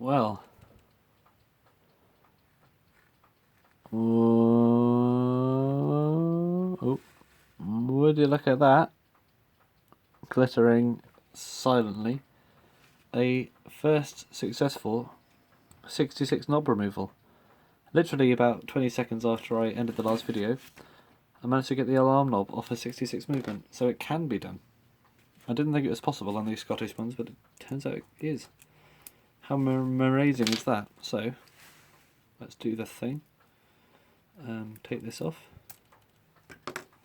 Well. Oh, would you look at that? Glittering silently. A first successful 66 knob removal. Literally about 20 seconds after I ended the last video, I managed to get the alarm knob off a 66 movement, so it can be done. I didn't think it was possible on these Scottish ones, but it turns out it is. How amazing is that? So, let's do the thing. Take this off.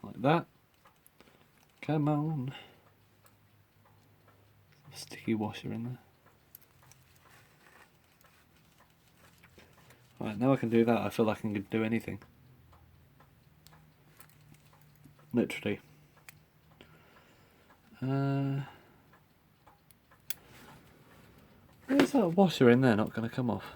Like that. Come on. Sticky washer in there. Right, now I can do that. I feel like I can do anything. Literally. Where's that washer in there not going to come off?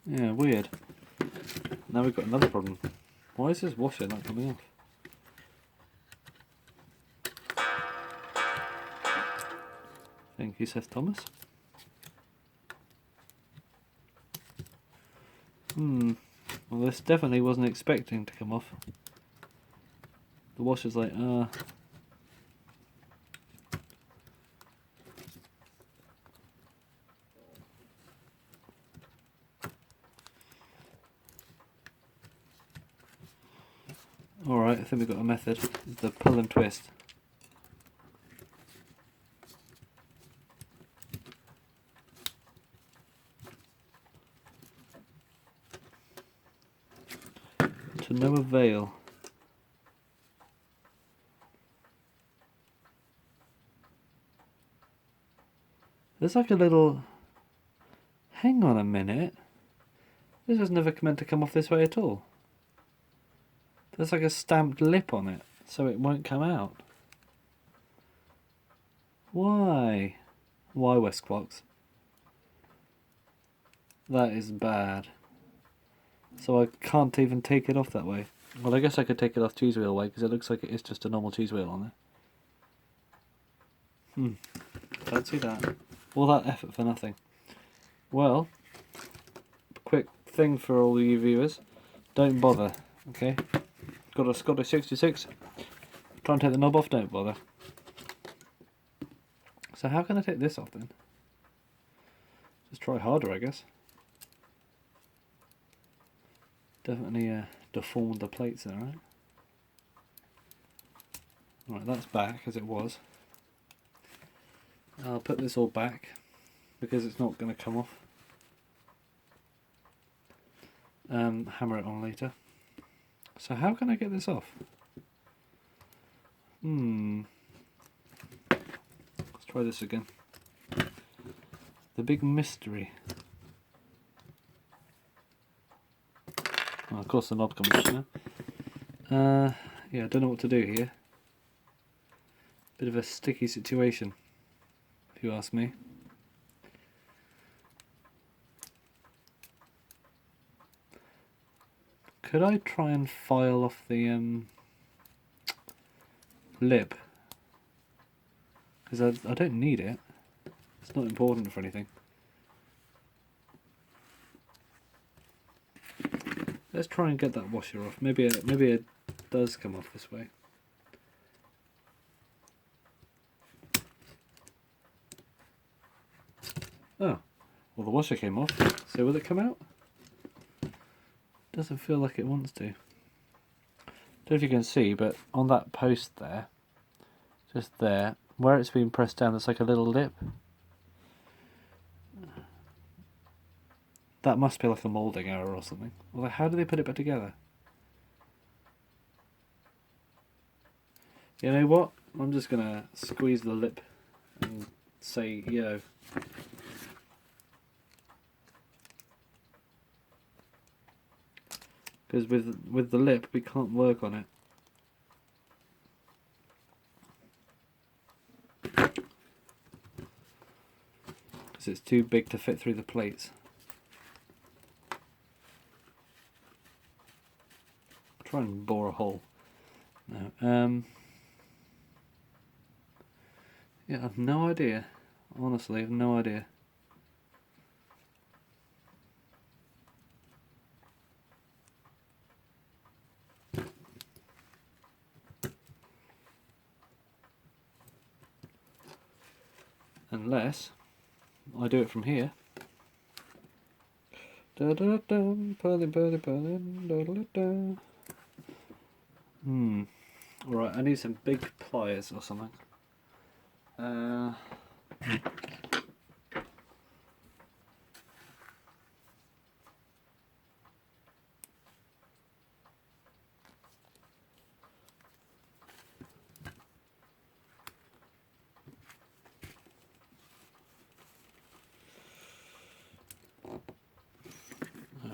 Yeah, weird. Now we've got another problem. Why is this washer not coming off? Thank you, says Thomas. Well, this definitely wasn't expecting to come off. The washer's like, Alright, I think we've got a method. It's the pull and twist. To no avail. There's like a little... Hang on a minute. This was never meant to come off this way at all. There's like a stamped lip on it, so it won't come out. Why? Why, Westclox? That is bad. So I can't even take it off that way. Well, I guess I could take it off cheese wheel way, because it looks like it is just a normal cheese wheel on there. Fancy that. All that effort for nothing. Well, quick thing for all you viewers. Don't bother, okay? Got a Scottish 66. Try and take the knob off, don't bother. So how can I take this off then? Just try harder, I guess. Definitely deformed the plates there, right? Right, that's back as it was. I'll put this all back because it's not going to come off. Hammer it on later. So how can I get this off? Let's try this again. The big mystery. Oh, of course the knob comes off now. Yeah, I don't know what to do here. Bit of a sticky situation, if you ask me. Could I try and file off the lip? Because I don't need it. It's not important for anything. Let's try and get that washer off. Maybe it does come off this way. Oh, well the washer came off. So will it come out? Doesn't feel like it wants to. Don't know if you can see, but on that post there, just there, where it's been pressed down, there's like a little lip. That must be like a moulding error or something. Well, how do they put it back together? You know what? I'm just gonna squeeze the lip and say, yo. because with the lip we can't work on it. Because it's too big to fit through the plates. I'll try and bore a hole. No. Yeah, I've no idea. Honestly, I've no idea. Unless I do it from here. Alright, I need some big pliers or something.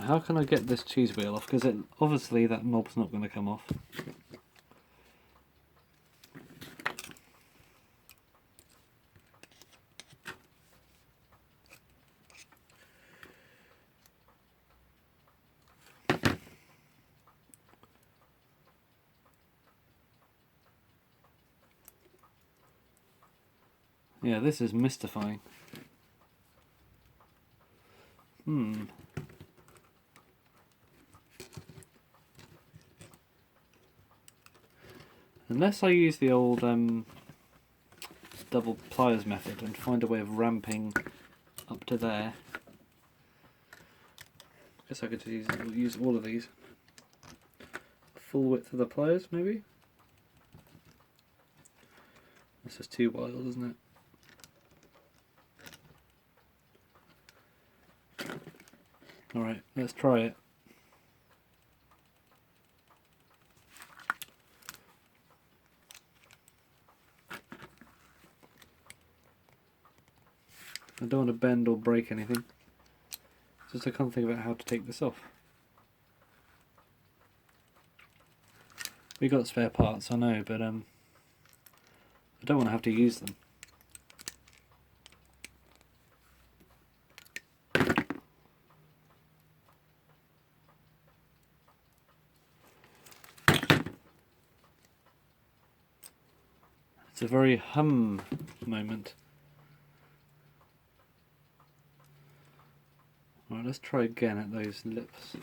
How can I get this cheese wheel off? Because obviously that knob's not going to come off. Yeah, this is mystifying. Unless I use the old double pliers method and find a way of ramping up to there. I guess I could use all of these. Full width of the pliers, maybe? This is too wild, isn't it? Alright, let's try it. I don't want to bend or break anything. Just I can't think about how to take this off. We got spare parts, I know, but I don't want to have to use them. It's a very hum moment. Alright, let's try again at those lips.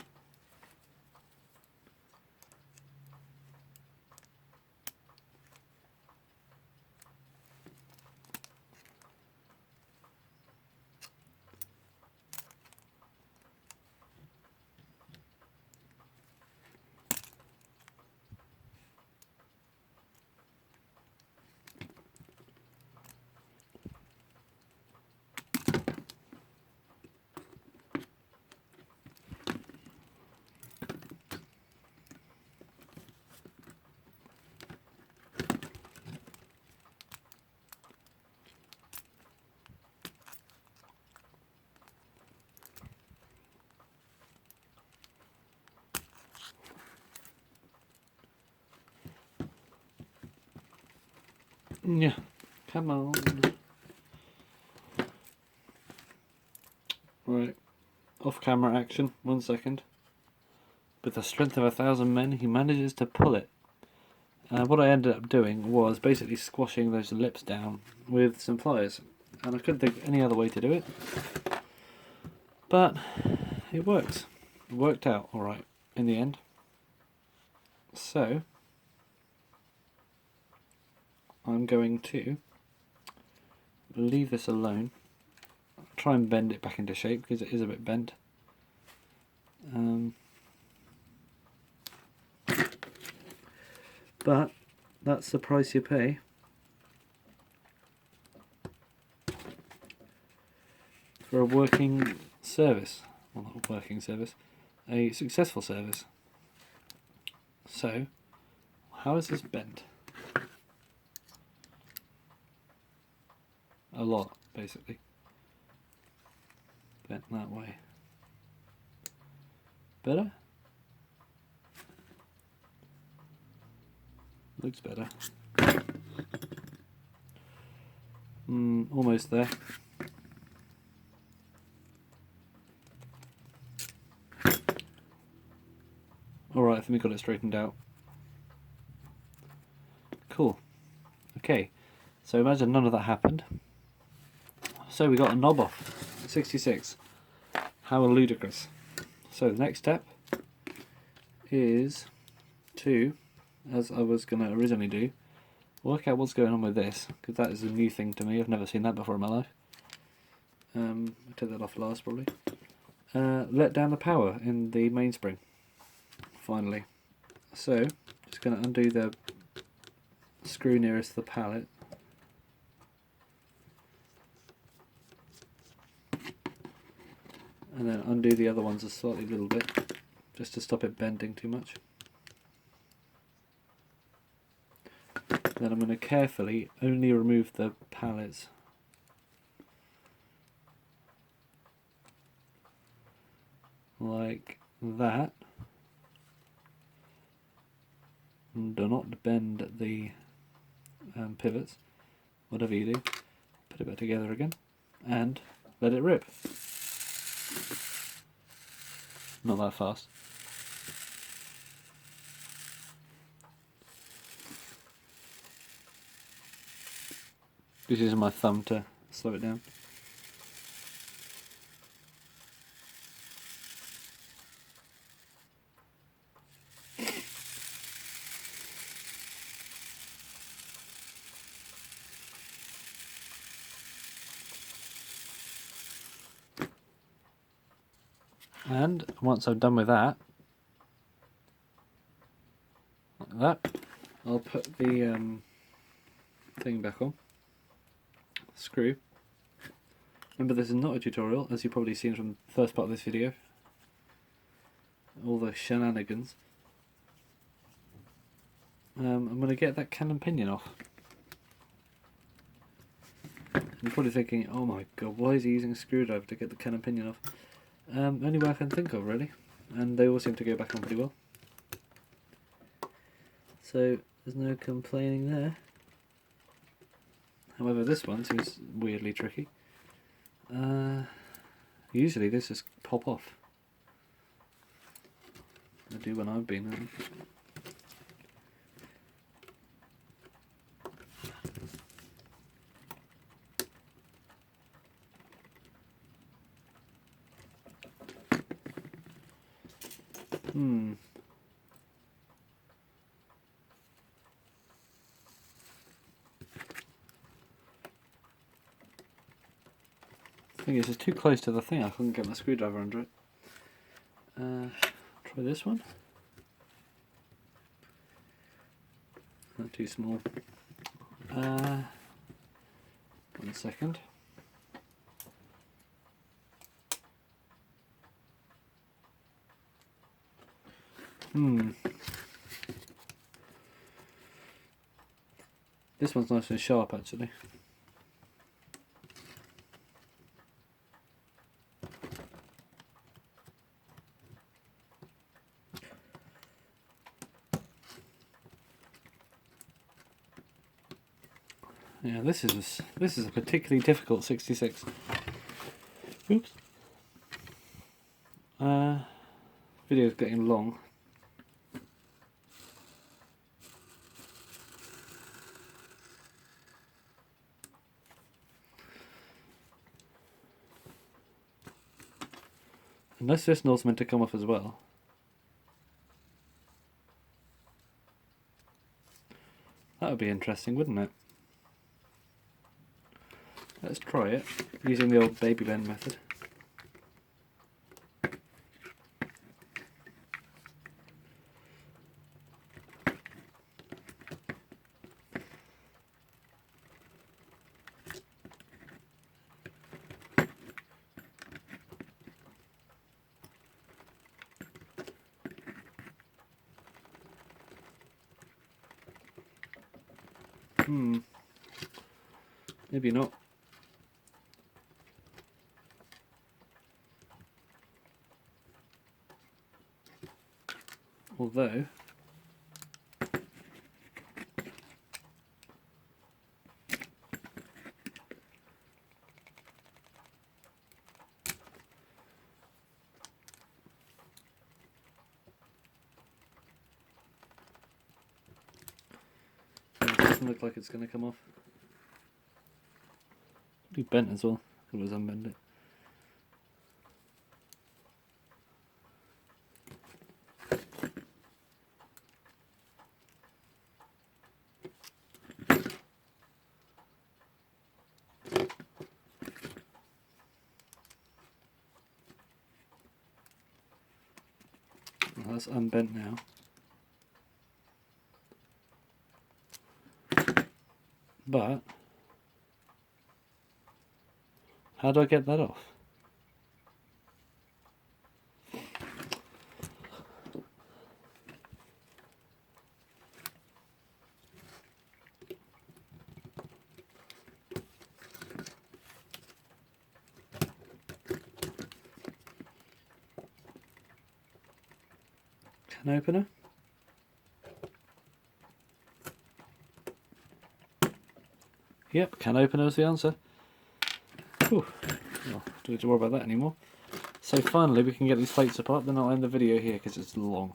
Yeah, come on. Right, off camera action, 1 second. With the strength of 1,000 men, he manages to pull it. What I ended up doing was basically squashing those lips down with some pliers. And I couldn't think of any other way to do it. But it works. It worked out alright in the end. So I'm going to leave this alone. Try and bend it back into shape because it is a bit bent. But that's the price you pay for a working service. Well, not a working service, a successful service. So, how is this bent? A lot, basically. Bent that way. Better? Looks better. Almost there. Alright, I think we got it straightened out. Cool. Okay, so imagine none of that happened. So we got a knob off. 66. How ludicrous. So the next step is to, as I was going to originally do, work out what's going on with this, because that is a new thing to me. I've never seen that before in my life. I took that off last probably. Let down the power in the mainspring. Finally. So, just going to undo the screw nearest the pallet. And then undo the other ones a slightly little bit, just to stop it bending too much. Then I'm going to carefully only remove the pallets. Like that. And do not bend the pivots, whatever you do. Put it back together again and let it rip. Not that fast. Just using my thumb to slow it down. And once I've done with that, like that, I'll put the thing back on. Screw. Remember, this is not a tutorial, as you've probably seen from the first part of this video. All the shenanigans. I'm going to get that cannon pinion off. You're probably thinking, oh my god, why is he using a screwdriver to get the cannon pinion off? Only way I can think of, really. And they all seem to go back on pretty well. So, there's no complaining there. However, this one seems weirdly tricky. Usually this just pop off. I do when I've been in. The thing is, it's too close to the thing, I couldn't get my screwdriver under it. Try this one. Not too small. 1 second. This one's nice and sharp, actually. Yeah, this is a particularly difficult 66. Oops. Video's getting long. Unless this knot's meant to come off as well. That would be interesting, wouldn't it? Let's try it, using the old baby bend method. Maybe not. Although, doesn't look like it's going to come off. It'll be bent as well. Could always unbend it. Well, that's unbent now. But how do I get that off? Can opener? Yep, can opener is the answer. Whew. Well, don't need to worry about that anymore. So finally we can get these plates apart, then I'll end the video here because it's long.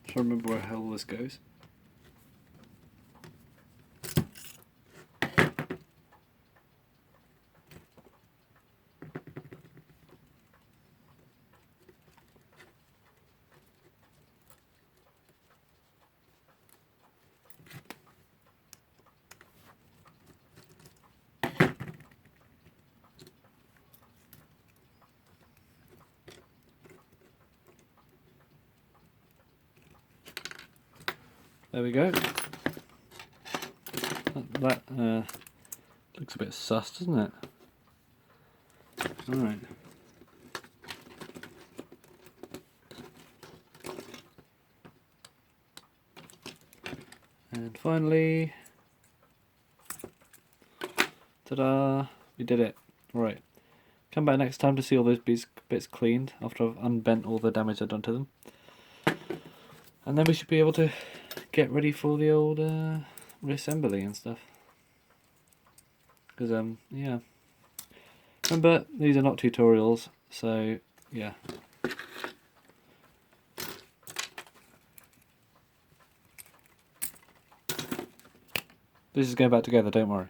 Trying to remember where the hell this goes. There we go. That looks a bit sus, doesn't it? Alright. And finally, ta-da! We did it. Right. Come back next time to see all those bits cleaned after I've unbent all the damage I've done to them. And then we should be able to get ready for the old reassembly and stuff. Because, yeah. Remember, these are not tutorials, so, yeah. This is going back together, don't worry.